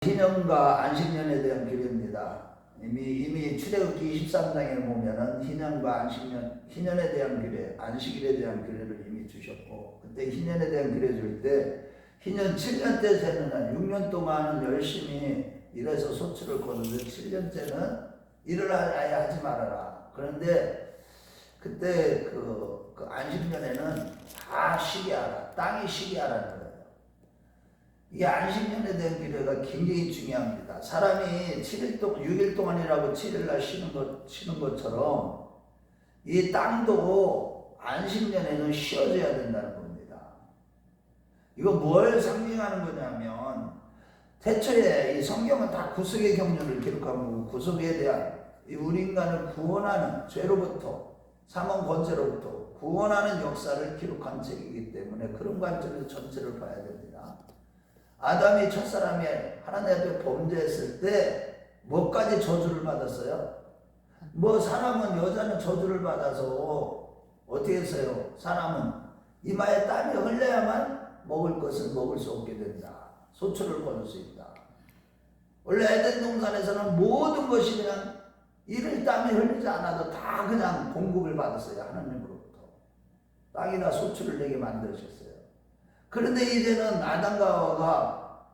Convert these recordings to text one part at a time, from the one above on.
희년과 안식년에 대한 규례입니다. 이미 출애굽기 23장에 보면은 희년과 안식년, 희년에 대한 규례, 안식일에 대한 규례를 이미 주셨고, 그때 희년에 대한 규례 줄 때 희년 7년 때 세는 날 6년 동안은 열심히 일해서 소출을 거두는데 7년째는 일을 아예 하지 말아라. 그런데 그때 그 안식년에는 다 쉬게 하라. 땅이 쉬게 하라는 거예요. 이 안식년에 대한 규례가 굉장히 중요합니다. 사람이 7일 동안, 6일 동안이라고 7일날 쉬는 것처럼 이 땅도 안식년에는 쉬어져야 된다는 겁니다. 이거 뭘 상징하는 거냐면, 태초에 이 성경은 다 구속의 경륜을 기록한 거고, 구속에 대한 우리 인간을 구원하는 죄로부터, 사망 권세로부터 구원하는 역사를 기록한 책이기 때문에 그런 관점에서 전체를 봐야 됩니다. 아담이 첫사람이 하나님 앞에 범죄했을 때 뭐까지 저주를 받았어요? 사람은, 여자는 저주를 받아서 어떻게 했어요? 사람은 이마에 땀이 흘려야만 먹을 것을 먹을 수 없게 된다. 소출을 거둘 수 있다. 원래 에덴 동산에서는 모든 것이 그냥 이를 땀이 흘리지 않아도 다 그냥 공급을 받았어요. 하나님으로부터. 땅이나 소출을 내게 만드셨어요. 그런데 이제는 아담과 하와가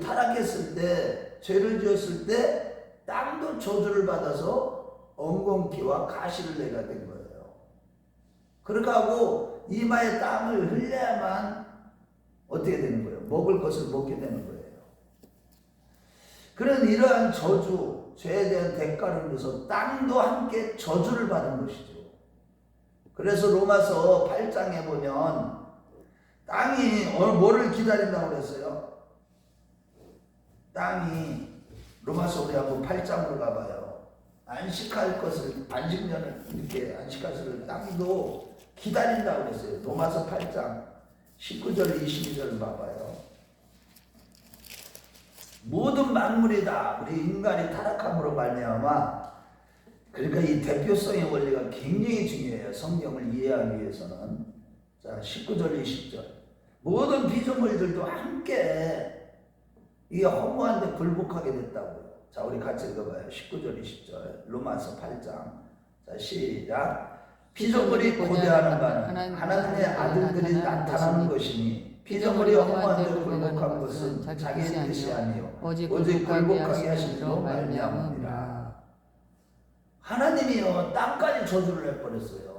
타락했을 때, 죄를 지었을 때 땅도 저주를 받아서 엉겅퀴와 가시를 내게 된 거예요. 그렇게 하고 이마에 땀을 흘려야만 어떻게 되는 거예요? 먹을 것을 먹게 되는 거예요. 그런 이러한 저주, 죄에 대한 대가를 위해서 땅도 함께 저주를 받은 것이죠. 그래서 로마서 8장에 보면 땅이 뭐를 기다린다고 그랬어요? 땅이, 로마서 우리 한번 8장으로 가봐요. 안식할 것을, 안식년을 이렇게 안식할 것을 땅도 기다린다고 그랬어요. 로마서 8장 19절 22절 봐봐요. 모든 만물이 다 우리 인간이 타락함으로 말미암아, 그러니까 이 대표성의 원리가 굉장히 중요해요. 성경을 이해하기 위해서는. 자, 19절 20절 모든 피조물들도 함께 이 허무한데 굴복하게 됐다고요. 자, 우리 같이 읽어봐요. 19절 20절 로마서 8장. 자, 시작. 피조물이 고대하는 바는 하나님의 아들들이 나타나는 것이니, 피조물이 허무한데 굴복한 것은 자기의 뜻이 아니요 오직 굴복하게 하시기로 말미암음이라. 하나님이요 땅까지 저주를 해버렸어요.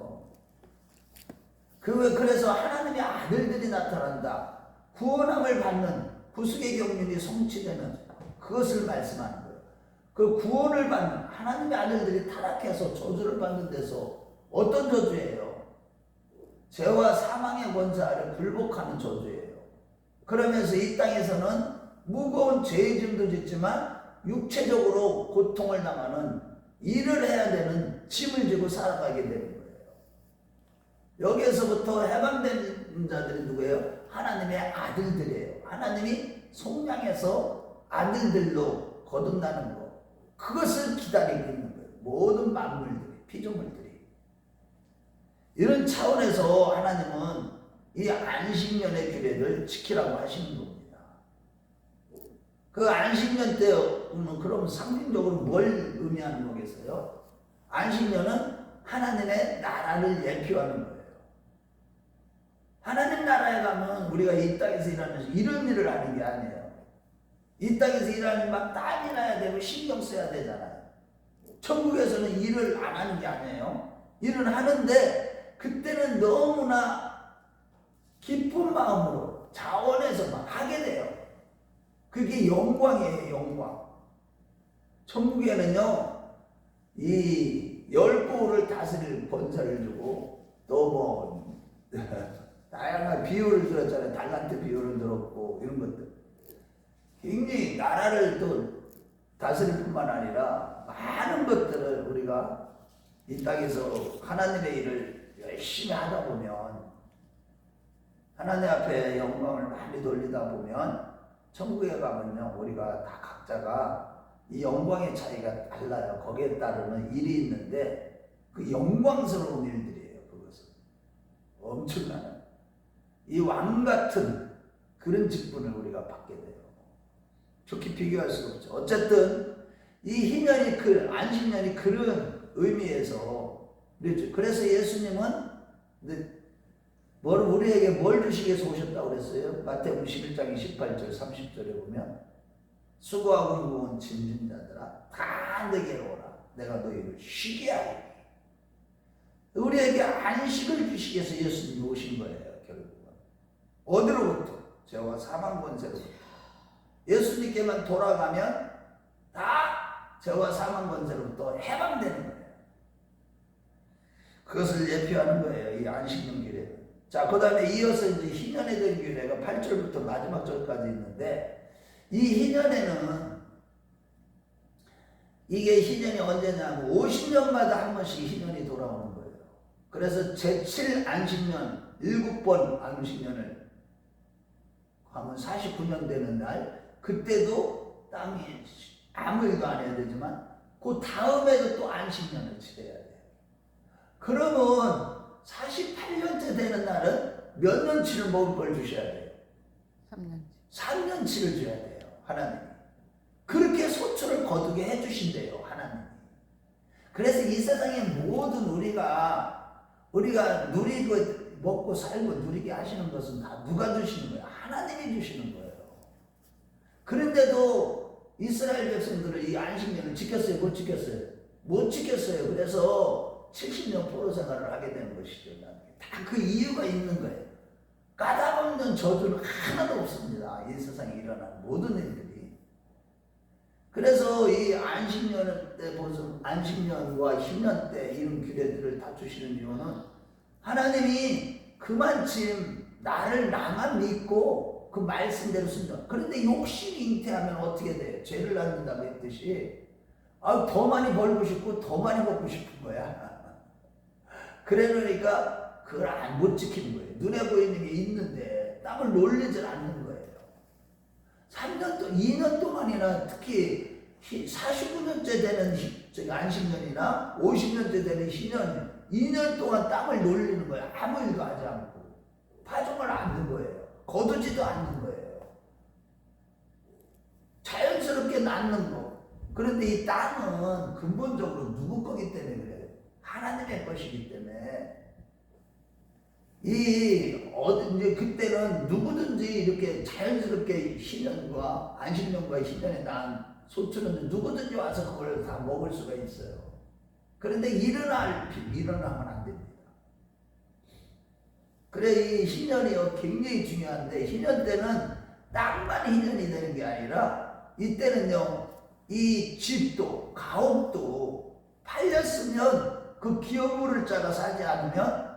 그래서 하나님의 아들들이 나타난다. 구원함을 받는 구속의 경륜이 성취되는 그것을 말씀하는 거예요. 그 구원을 받는 하나님의 아들들이 타락해서 저주를 받는 데서 어떤 저주예요? 죄와 사망의 권세 아래 굴복하는 저주예요. 그러면서 이 땅에서는 무거운 죄의 짐도 짓지만 육체적으로 고통을 당하는, 일을 해야 되는 짐을 지고 살아가게 되는 거예요. 여기에서부터 해방된 자들이 누구예요? 하나님의 아들들이에요. 하나님이 속량해서 아들들로 거듭나는 것, 그것을 기다리고 있는 거예요. 모든 만물들이, 피조물들이. 이런 차원에서 하나님은 이 안식년의 규례를 지키라고 하시는 겁니다. 그 안식년 때 그럼 상징적으로 뭘 의미하는 거겠어요? 안식년은 하나님의 나라를 예표하는 거예요. 하나님 나라에 가면 우리가 이 땅에서 일하면서 이런 일을 하는 게 아니에요. 이 땅에서 일하는 막 땀이 나야 되고 신경 써야 되잖아요. 천국에서는 일을 안 하는 게 아니에요. 일은 하는데 그때는 너무나 기쁜 마음으로 자원해서 막 하게 돼요. 그게 영광이에요. 영광. 천국에는요 이 10부를 다스릴 권세를 주고, 또 다양한 비유를 들었잖아요. 달란트 비유를 들었고, 이런 것들. 굉장히 나라를 또 다스릴 뿐만 아니라 많은 것들을 우리가 이 땅에서 하나님의 일을 열심히 하다 보면, 하나님 앞에 영광을 많이 돌리다 보면, 천국에 가면요 우리가 다 각자가 이 영광의 차이가 달라요. 거기에 따르는 일이 있는데 그 영광스러운 일들이에요. 그것은 엄청난 이 왕 같은 그런 직분을 우리가 받게 돼요. 좋게 비교할 수가 없죠. 어쨌든 이 희년이 안식년이 그런 의미에서 그랬죠. 그래서 예수님은 우리에게 뭘 주시기 위해서 오셨다고 그랬어요? 마태복음 11장 28절 30절에 보면 수고하고 무거운 짐진 자들아 다 내게로 오라 내가 너희를 쉬게 하리니. 우리에게 안식을 주시기 위해서 예수님이 오신 거예요. 결국은 어디로부터? 죄와 사망 권세로부터. 예수님께만 돌아가면 다 죄와 사망 권세로부터 해방되는 거예요. 그것을 예표하는 거예요. 이 안식년 규례. 자, 그 다음에 이어서 이제 희년에 대한 규례가 8절부터 마지막 절까지 있는데, 이 희년에는 이게 희년이 언제냐면 50년마다 한 번씩 희년이 돌아오는 거예요. 그래서 제7 안식년 7번 안식년을 하면 49년 되는 날, 그때도 땅이 아무 일도 안 해야 되지만 그 다음에도 또 안식년을 지내야 돼요. 그러면 48년째 되는 날은 몇 년치를 먹을 걸 주셔야 돼요? 3년치를 줘야 돼요. 하나님이. 그렇게 소출을 거두게 해주신대요. 하나님이. 그래서 이 세상의 모든 우리가 누리고 먹고 살고 누리게 하시는 것은 다 누가 주시는 거예요? 하나님이 주시는 거예요. 그런데도 이스라엘 백성들은 이 안식년을 지켰어요? 못 지켰어요? 못 지켰어요. 그래서 70년 포로 생활을 하게 되는 것이죠. 다 그 이유가 있는 거예요. 까닭없는 저주는 하나도 없습니다. 이 세상에 일어나는 모든 일들이. 그래서 이 안식년 때 보면 안식년과 희년 때 이런 규례들을 다 주시는 이유는 하나님이 그만큼 나만 믿고 그 말씀대로 쓴다. 그런데 욕심이 잉태하면 어떻게 돼요? 죄를 낳는다고 했듯이 더 많이 벌고 싶고 더 많이 먹고 싶은 거야. 그러니까 그걸 못 지키는 거예요. 눈에 보이는 게 있는데 땀을 놀리질 않는 거예요. 2년 동안이나 특히 49년째 되는 안식년이나 50년째 되는 희년 2년 동안 땀을 놀리는 거예요. 아무 일도 하지 않고 파종을 않는 거예요. 거두지도 않는 거예요. 자연스럽게 낳는 거. 그런데 이 땅은 근본적으로 누구 거기 때문에 그래요? 하나님의 것이기 때문에 이제 그때는 누구든지 이렇게 자연스럽게 희년과 안식년과 희년에 낳은 소출은 누구든지 와서 그걸 다 먹을 수가 있어요. 그런데 일어나면 안 됩니다. 그래 이 희년이 굉장히 중요한데 희년 때는 땅만 희년이 되는 게 아니라 이때는요 이 집도 가옥도 팔렸으면 그 기업물을 자가 사지 않으면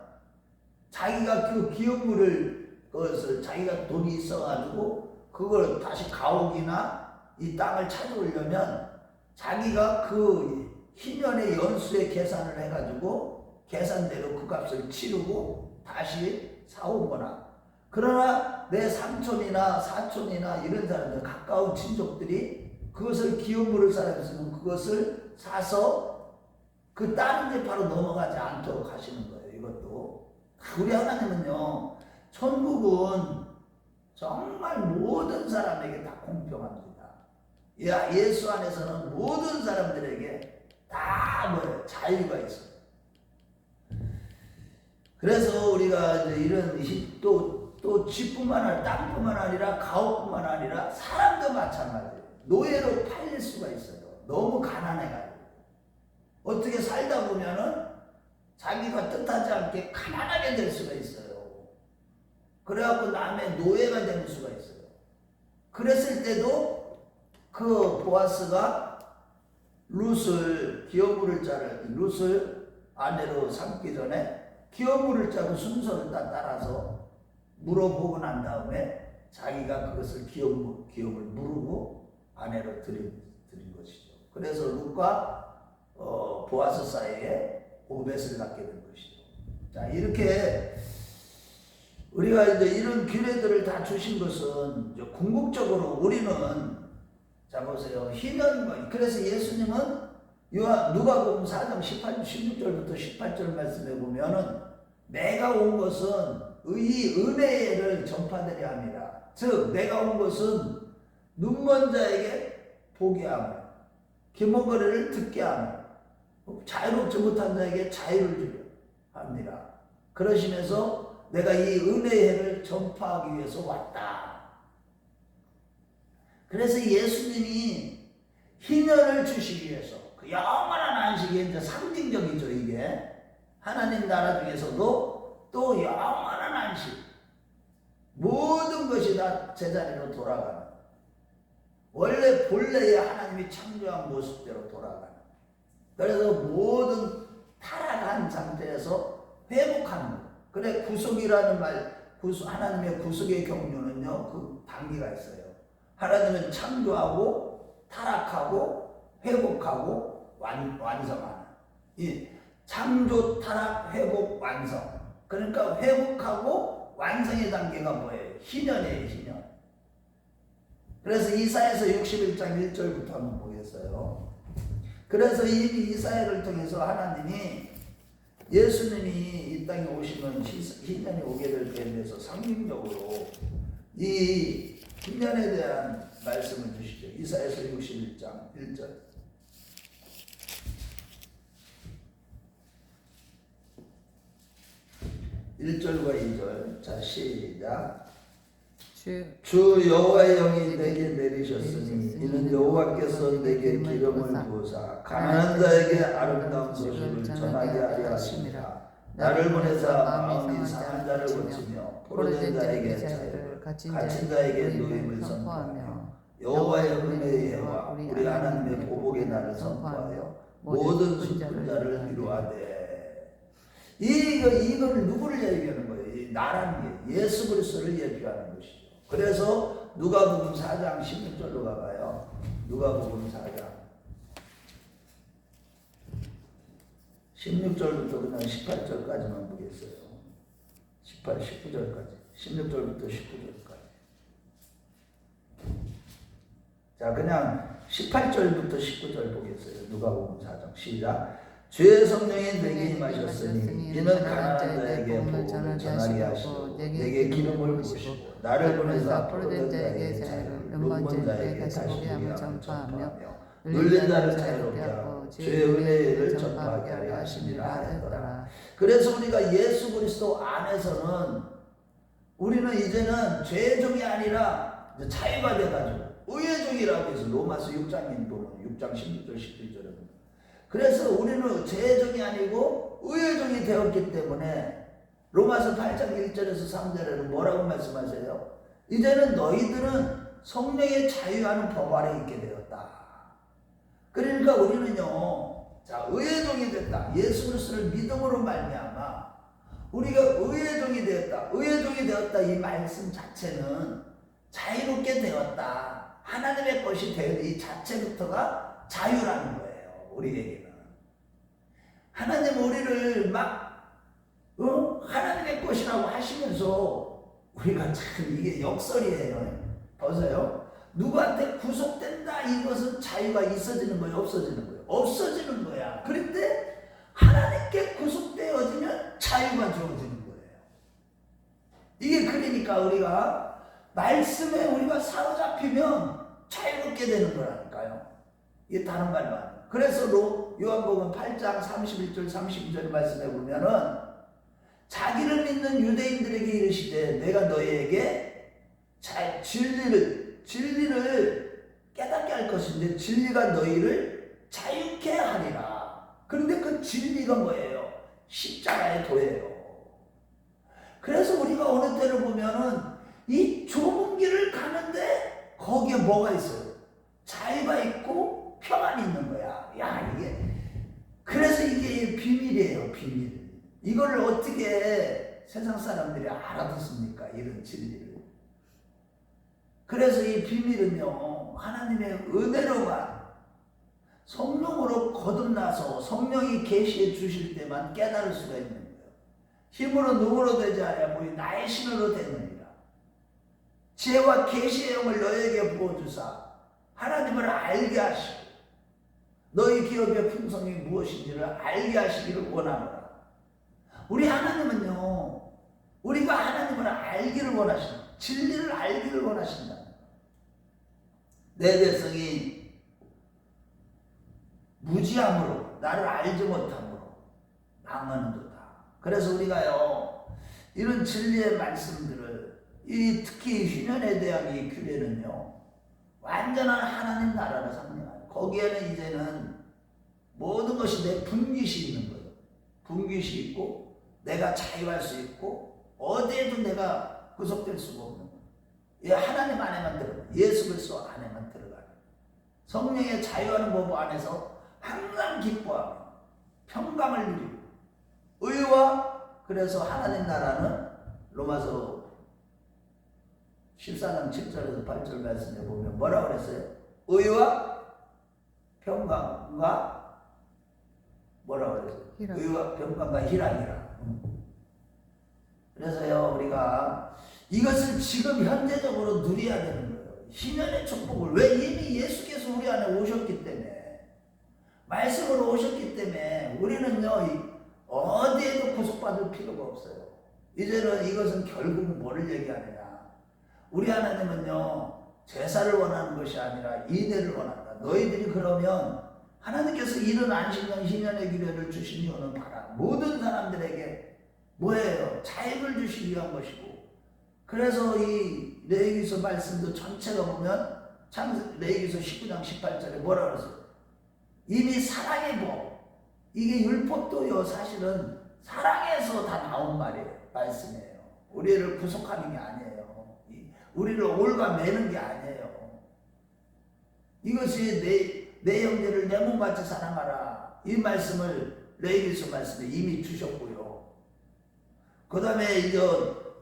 자기가 그 기업물을 그것을 자기가 돈이 있어가지고 그걸 다시 가옥이나 이 땅을 찾아오려면 자기가 그 희년의 연수의 계산을 해가지고 계산대로 그 값을 치르고 다시 사오거나 그러나 내 삼촌이나 사촌이나 이런 사람들 가까운 친족들이 그것을 기업물을 사람이었으면 그것을 사서 그 다른 데 바로 넘어가지 않도록 하시는 거예요. 이것도 우리 하나님은요 천국은 정말 모든 사람에게 다 공평합니다. 예수 안에서는 모든 사람들에게 다 자유가 있어요. 그래서 우리가 이제 이런 또 집뿐만 아니라 땅뿐만 아니라 가옥뿐만 아니라 사람도 마찬가지예요. 노예로 팔릴 수가 있어요. 너무 가난해가지고 어떻게 살다 보면은 자기가 뜻하지 않게 가난하게 될 수가 있어요. 그래갖고 남의 노예가 될 수가 있어요. 그랬을 때도 그 보아스가 룻을 아내로 삼기 전에 기업물을 짜고 순서를 따라서 물어보고 난 다음에 자기가 그것을 기업을 물고 아내로 드린 것이죠. 그래서 룻과 보아스 사이에 오벳을 갖게 된 것이죠. 자, 이렇게 우리가 이제 이런 규례들을 다 주신 것은 이제 궁극적으로 우리는 자 보세요. 희년과 그래서 예수님은 누가복음 4장 16절부터 18절 말씀에 보면은 내가 온 것은 이 은혜를 전파드려 합니다. 즉 내가 온 것은 눈먼 자에게 보게 하며 귀머거리를 듣게 하며 자유롭지 못한 자에게 자유를 주려 합니다. 그러시면서 내가 이 은혜의 해를 전파하기 위해서 왔다. 그래서 예수님이 희년을 주시기 위해서 그 영원한 안식이 이제 상징적이죠. 이게 하나님 나라 중에서도 또 영원한 안식, 모든 것이 다 제자리로 돌아가는, 원래 본래의 하나님이 창조한 모습대로 돌아가는, 그래서 모든 타락한 상태에서 회복하는 것. 그래 구속이라는 말, 하나님의 구속의 경륜은요 그 단계가 있어요. 하나님은 창조하고 타락하고 회복하고 완성하는, 이 창조, 타락, 회복, 완성. 그러니까 회복하고 완성의 단계가 뭐예요? 희년이에요. 희년. 그래서 이사야서 61장 1절부터 한번 보겠어요. 그래서 이 이사야를 통해서 하나님이 예수님이 이 땅에 오시면 희년이 오게 될 때에 대해서 상징적으로 이 희년에 대한 말씀을 주시죠. 이사야서 61장 1절. 1절과 2절. 자, 시작. 주 여호와의 영이 내게 내리셨으니 이는 여호와께서 내게 기름을 부으사 가난한 자에게 아름다운 소식을 전하게 하려 하십니다. 나를 보내사 마음이 상한 자를 고치며 포로된 자에게 자유를, 갇힌 자에게 노임을 선포하며 여호와의 은혜의 해와 우리 하나님의 보복의 날을 선포하여 모든 슬픈 자를 위로하되. 이거를 누구를 얘기하는 거예요? 이 나라는 게 예수 그리스도를 얘기하는 것이죠. 그래서 누가복음 4장 16절로 가봐요. 누가복음 4장 16절부터 그냥 18절까지만 보겠어요. 18, 19절까지. 16절부터 19절까지. 자, 그냥 18절부터 19절 보겠어요. 누가복음 4장 시작. 주의 성령이 내게 임하셨으니 이는 가난한 자에게 복음을 전하게 하시고 내게 기름을 부으시고 나를 보내사 포로된 자에게 자유를, 눈먼 자에게 다시 보게 함을 전파하며 눌린 자를 자유롭게 하고 주의 은혜를 전파하게 하려 하심이라 하였더라. 그래서 우리가 예수 그리스도 안에서는 우리는 이제는 죄의 종이 아니라 자유가 돼가지고 의의 종이라고 해서 로마서 6장인 보면 6장 16절 17절에 그래서 우리는 죄의 종이 아니고 의의 종이 되었기 때문에 로마서 8장 1절에서 3절에는 뭐라고 말씀하세요? 이제는 너희들은 성령의 자유하는 법 아래 있게 되었다. 그러니까 우리는요, 자, 의의 종이 됐다. 예수 그리스도를 믿음으로 말미암아 우리가 의의 종이 되었다. 의의 종이 되었다. 이 말씀 자체는 자유롭게 되었다. 하나님의 것이 된 이 자체부터가 자유라는 거예요. 우리에게는 하나님 우리를 막 하나님의 것이라고 하시면서 우리가 참 이게 역설이에요. 보세요. 누구한테 구속된다 이것은 자유가 있어지는 거예요? 없어지는 거예요? 없어지는 거야. 그런데 하나님께 구속되어지면 자유가 주어지는 거예요. 이게 그러니까 우리가 말씀에 우리가 사로잡히면 자유롭게 되는 거라니까요. 이게 다른 말로 하는. 그래서 요한복음 8장 31절 32절 말씀해 보면은 자기를 믿는 유대인들에게 이르시되 내가 너희에게 진리를 깨닫게 할 것인데 진리가 너희를 자유케 하리라. 그런데 그 진리가 뭐예요? 십자가의 도예요. 그래서 우리가 어느 때를 보면은 이 좁은 길을 가는데 거기에 뭐가 있어요? 자유가 있고 평안이 있는 거야. 야, 이게 그래서 이게 비밀이에요. 비밀. 이걸 어떻게 세상 사람들이 알아듣습니까? 이런 진리를. 그래서 이 비밀은요, 하나님의 은혜로만 성령으로 거듭나서 성령이 계시해 주실 때만 깨달을 수가 있는 거예요. 힘으로 능으로 되지 아니하고 나의 신으로 되느니라. 지혜와 계시의 영을 너에게 부어주사 하나님을 알게 하시고 너희 기업의 풍성이 무엇인지를 알게 하시기를 원하노라. 우리 하나님은요, 우리가 하나님을 알기를 원하신다. 진리를 알기를 원하신다. 내 백성이 무지함으로 나를 알지 못함으로 망하는도다. 그래서 우리가요 이런 진리의 말씀들을 특히 휘년에 대한 이 규례는요 완전한 하나님 나라를 상징하는, 거기에는 이제는 모든 것이 내 분깃이 있는 거예요. 분깃이 있고 내가 자유할 수 있고 어디에도 내가 구속될 수가 없는 거예요. 이 하나님 안에만 들어가, 예수 그리스도 안에만 들어가는 성령의 자유하는 법 안에서 항상 기뻐하며 평강을 누리고 의와, 그래서 하나님 나라는 로마서 14장 7절에서 8절 말씀에 보면 뭐라고 그랬어요? 의와 평강과 뭐라고 그랬어요? 희락. 의와 평강과 희락이라. 그래서요 우리가 이것을 지금 현재적으로 누려야 되는 거예요. 희년의 축복을. 왜? 이미 예수께서 우리 안에 오셨기 때문에, 말씀으로 오셨기 때문에 우리는요 어디에도 구속받을 필요가 없어요. 이제는 이것은 결국은 뭐를 얘기하느냐, 우리 하나님은요 제사를 원하는 것이 아니라 인애를 원한다. 너희들이 그러면 하나님께서 이런 안식년 희년의 규례를 주신 이유는 바라 모든 사람들에게 뭐예요? 자유를 주시기 위한 것이고, 그래서 이 레위기서 말씀도 전체가 보면 레위기서 19장 18절에 뭐라 그랬어요? 이미 사랑의 법, 이게 율법도요 사실은 사랑에서 다 나온 말씀이에요. 우리를 구속하는 게 아니에요. 우리를 올가매는 게 아니에요. 이것이 내 형제를 내 몸같이 사랑하라, 이 말씀을 레위기서 말씀에 이미 주셨고요. 그 다음에 이제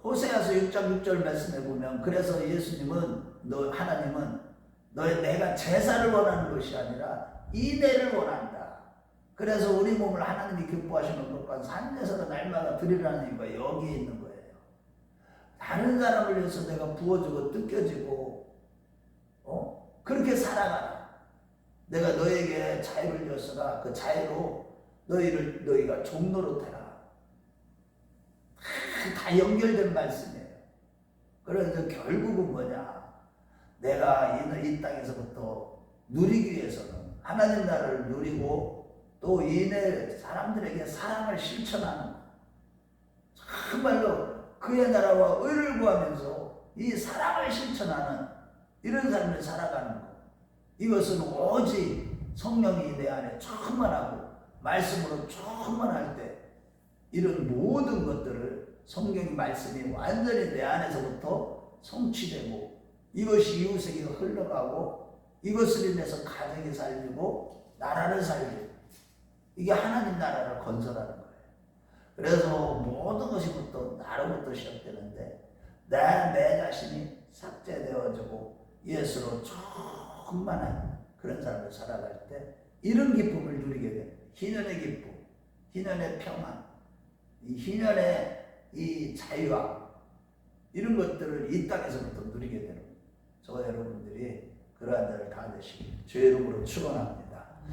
호세아서 6장 6절 말씀에 보면, 그래서 예수님은 하나님은 내가 제사를 원하는 것이 아니라 인애를 원한다. 그래서 우리 몸을 하나님이 기뻐하시는 것과 산에서는 날마다 드리라는 이유가 여기에 있는 거예요. 다른 사람을 위해서 내가 부어주고 뜯겨지고 그렇게 살아가라. 내가 너에게 자유를 줬으나 그 자유로 너희가 종로로 되라. 다 연결된 말씀이에요. 그래서 결국은 뭐냐, 내가 이 땅에서부터 누리기 위해서는 하나님 나라를 누리고 또 이내 사람들에게 사랑을 실천하는, 정말로 그의 나라와 의를 구하면서 이 사랑을 실천하는 이런 삶을 살아가는 것, 이것은 오직 성령이 내 안에 충만하고 말씀으로 충만할 때 이런 모든 것들을 성경의 말씀이 완전히 내 안에서부터 성취되고, 이것이 이웃에게 흘러가고, 이것을 인해서 가정이 살리고 나라를 살리고, 이게 하나님 나라를 건설하는 거예요. 그래서 모든 것이부터 나로부터 시작되는데, 내 자신이 삭제되어지고 예수로 충만한 그런 삶을 살아갈 때 이런 기쁨을 누리게 돼요. 희년의 기쁨, 희년의 평안, 이 희년의 이 자유함, 이런 것들을 이 땅에서부터 누리게 되는, 저와 여러분들이 그러한 자를 다 되시길 주의 이름으로 축원합니다.